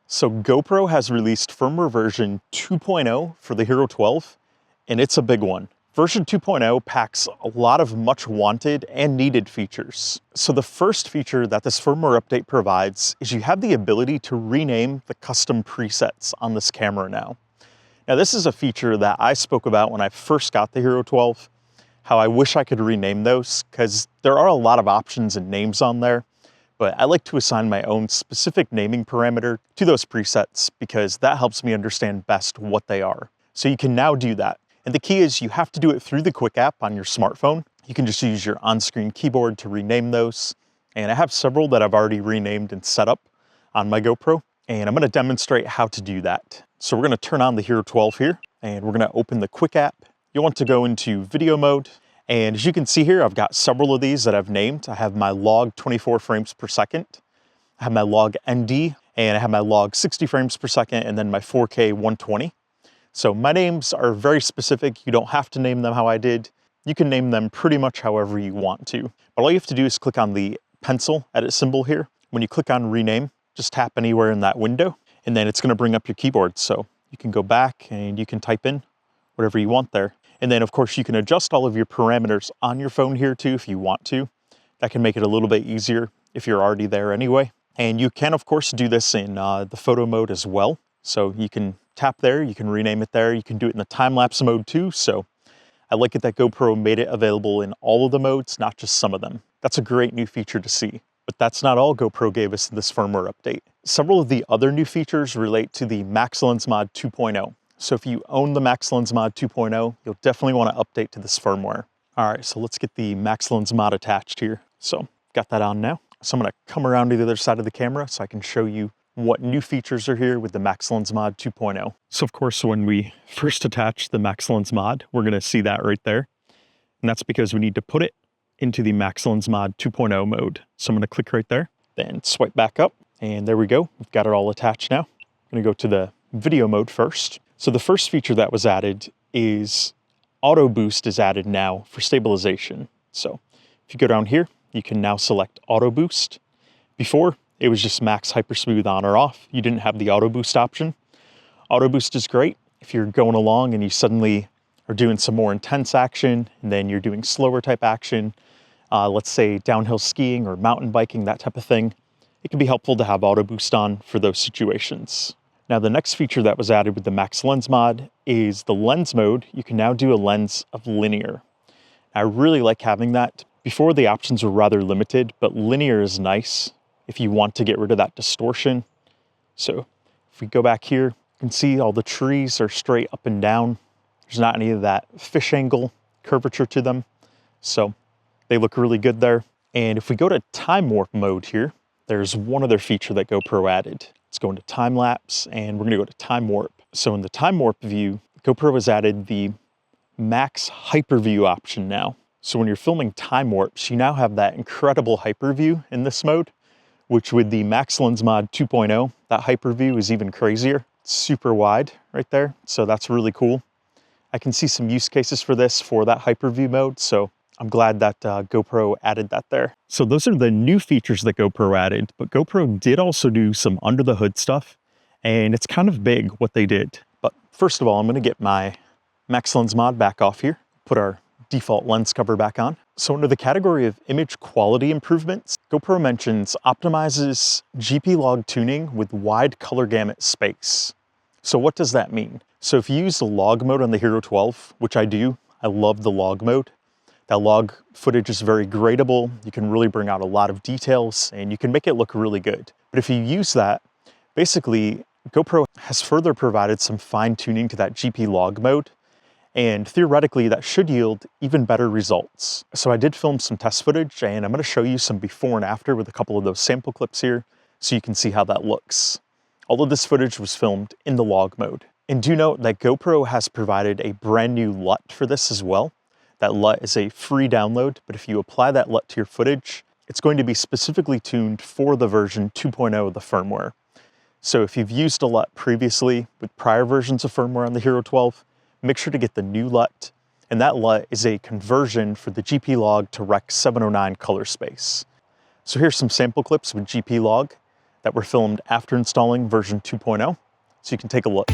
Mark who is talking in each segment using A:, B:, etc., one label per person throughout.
A: So GoPro has released firmware version 2.0 for the Hero 12, and it's a big one. Version 2.0 packs a lot of much wanted and needed features. So the first feature that this firmware update provides is you have the ability to rename the custom presets on this camera now. Now this is a feature that I spoke about when I first got the Hero 12, how I wish I could rename those because there are a lot of options and names on there. But I like to assign my own specific naming parameter to those presets because that helps me understand best what they are. So you can now do that. And the key is you have to do it through the Quick app on your smartphone. You can just use your on-screen keyboard to rename those. And I have several that I've already renamed and set up on my GoPro. And I'm gonna demonstrate how to do that. So we're gonna turn on the Hero 12 here and we're gonna open the Quick app. You'll want to go into video mode. And as you can see here, I've got several of these that I've named. I have my log 24 frames per second. I have my log ND, and I have my log 60 frames per second, and then my 4K 120. So my names are very specific. You don't have to name them how I did. You can name them pretty much however you want to. But all you have to do is click on the pencil edit symbol here. When you click on rename, just tap anywhere in that window, and then it's gonna bring up your keyboard. So you can go back and you can type in whatever you want there. And then of course you can adjust all of your parameters on your phone here too if you want to. That can make it a little bit easier if you're already there anyway. And you can of course do this in the photo mode as well. So you can tap there, you can rename it there, you can do it in the time-lapse mode too. So I like it that GoPro made it available in all of the modes, not just some of them. That's a great new feature to see. But that's not all GoPro gave us in this firmware update. Several of the other new features relate to the Maxin Mod 2.0. So if you own the Maxin Mod 2.0, you'll definitely want to update to this firmware. All right, so let's get the Maxin Mod attached here. So got that on now. So I'm gonna come around to the other side of the camera so I can show you what new features are here with the Maxin Mod 2.0. So of course, when we first attach the Maxin Mod, we're gonna see that right there. And that's because we need to put it into the Maxin Mod 2.0 mode. So I'm gonna click right there, then swipe back up, and there we go. We've got it all attached now. I'm gonna go to the video mode first. So the first feature that was added is auto boost is added now for stabilization. So if you go down here, you can now select auto boost. Before, it was just max hypersmooth on or off. You didn't have the auto boost option. Auto boost is great if you're going along and you suddenly are doing some more intense action and then you're doing slower type action. Let's say downhill skiing or mountain biking, that type of thing. It can be helpful to have auto boost on for those situations. Now the next feature that was added with the Maxin Mod is the lens mode. You can now do a lens of linear. I really like having that. Before the options were rather limited, but linear is nice if you want to get rid of that distortion. So if we go back here, you can see all the trees are straight up and down. There's not any of that fish angle curvature to them. So they look really good there. And if we go to time warp mode here, there's one other feature that GoPro added. Let's go into time lapse and we're gonna go to time warp. So in the time warp view, GoPro has added the max hyper view option now. So when you're filming time warps, you now have that incredible hyper view in this mode, which with the Maxin Mod 2.0, that hyper view is even crazier. It's super wide right there. So that's really cool. I can see some use cases for this for that hyper view mode. So I'm glad that GoPro added that there. So those are the new features that GoPro added, but GoPro did also do some under the hood stuff, and it's kind of big what they did. But first of all, I'm gonna get my Maxin Mod back off here, put our default lens cover back on. So under the category of image quality improvements, GoPro mentions optimizes GP log tuning with wide color gamut space. So what does that mean? So if you use the log mode on the Hero 12, which I do, I love the log mode. That log footage is very gradable. You can really bring out a lot of details and you can make it look really good. But if you use that, basically GoPro has further provided some fine tuning to that GP log mode. And theoretically that should yield even better results. So I did film some test footage and I'm gonna show you some before and after with a couple of those sample clips here so you can see how that looks. All of this footage was filmed in the log mode. And do note that GoPro has provided a brand new LUT for this as well. That LUT is a free download, but if you apply that LUT to your footage, it's going to be specifically tuned for the version 2.0 of the firmware. So if you've used a LUT previously with prior versions of firmware on the Hero 12, make sure to get the new LUT. And that LUT is a conversion for the GP log to Rec. 709 color space. So here's some sample clips with GP log that were filmed after installing version 2.0, so you can take a look.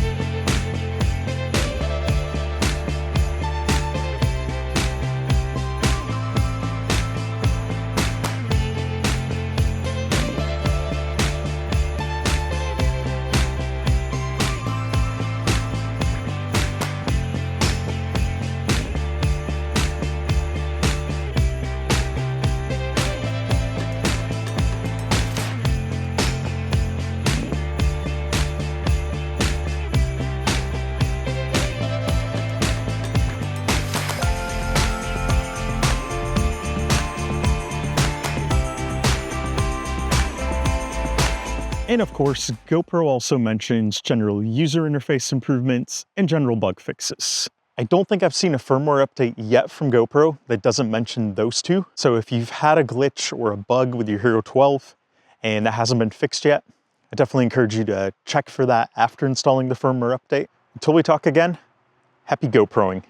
A: And of course, GoPro also mentions general user interface improvements and general bug fixes. I don't think I've seen a firmware update yet from GoPro that doesn't mention those two. So if you've had a glitch or a bug with your Hero 12 and that hasn't been fixed yet, I definitely encourage you to check for that after installing the firmware update. Until we talk again, happy GoProing.